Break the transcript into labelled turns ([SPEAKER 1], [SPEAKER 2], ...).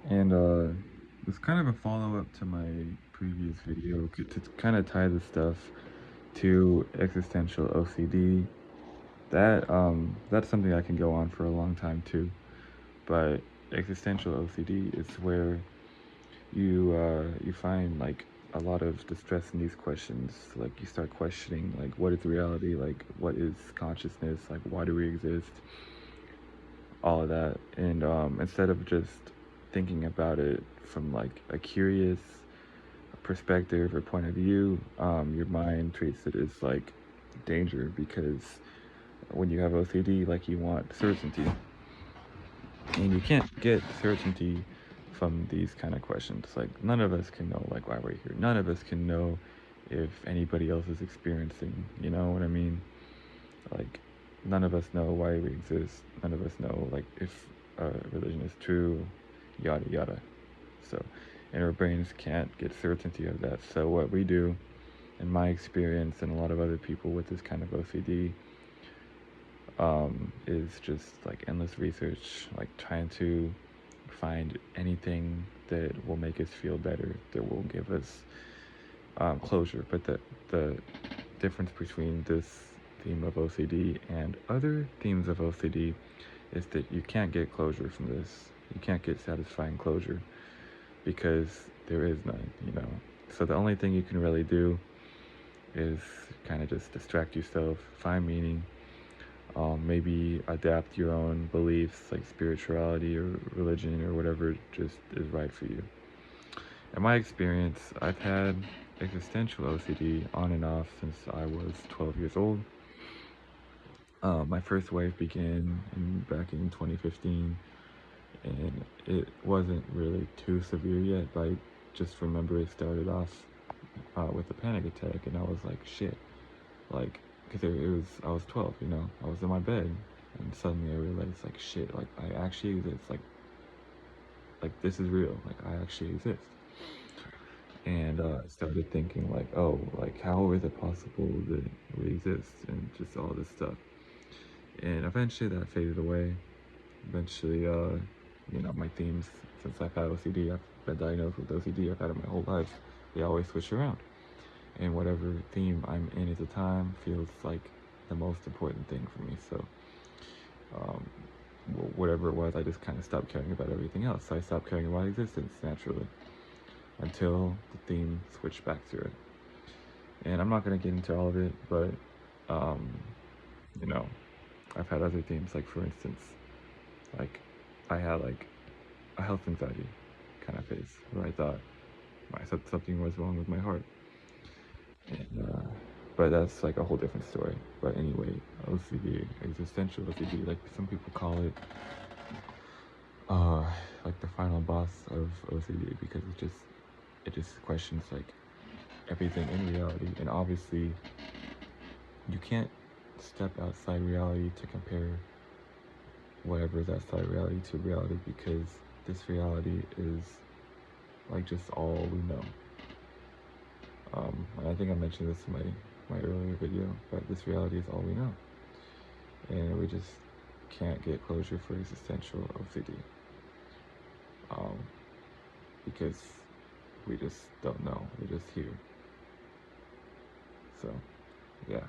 [SPEAKER 1] And it's kind of a follow-up to my previous video to kind of tie this stuff to existential OCD. That's something I can go on for a long time too. But existential OCD is where you find like a lot of distress in these questions. Like you start questioning like what is reality, like what is consciousness, like why do we exist, all of that. And instead of just thinking about it from like a curious perspective or point of view, your mind treats it as like danger, because when you have OCD, like you want certainty, and you can't get certainty from these kind of questions. Like none of us can know like why we're here. None of us can know if anybody else is experiencing. You know what I mean? Like none of us know why we exist. None of us know like if religion is true, yada yada. So, and our brains can't get certainty of that. So what we do, in my experience, and a lot of other people with this kind of OCD, is just like endless research, like trying to find anything that will make us feel better, that will give us closure. But the difference between this theme of OCD and other themes of OCD is that you can't get closure from this. You can't get satisfying closure because there is none, you know. So the only thing you can really do is kind of just distract yourself, find meaning, maybe adapt your own beliefs like spirituality or religion or whatever just is right for you. In my experience, I've had existential OCD on and off since I was 12 years old. My first wave began back in 2015, and it wasn't really too severe yet, but I just remember it started off with a panic attack, and I was like, shit, like, because it was, I was 12, you know, I was in my bed, and suddenly I realized, like, shit, like, I actually exist, like this is real, like, I actually exist. And I started thinking, like, oh, like, how is it possible that we exist, and just all this stuff. And eventually that faded away. Eventually, you know, my themes, since I've had OCD, I've been diagnosed with OCD, I've had it my whole life, they always switch around. And whatever theme I'm in at the time feels like the most important thing for me. So, um, whatever it was, I just kind of stopped caring about everything else. So I stopped caring about existence naturally until the theme switched back to it. And I'm not going to get into all of it, but, um, you know, I've had other themes, like for instance, like I had like a health anxiety kind of phase where I thought I said something was wrong with my heart. And, but that's like a whole different story. But anyway, OCD, existential OCD, like some people call it, uh, like the final boss of OCD, because it just questions like everything in reality, and obviously you can't step outside reality to compare whatever is outside reality to reality, because this reality is like just all we know. And I think I mentioned this in my earlier video, but this reality is all we know, and we just can't get closure for existential OCD, um, because we just don't know. We're just here. So, yeah.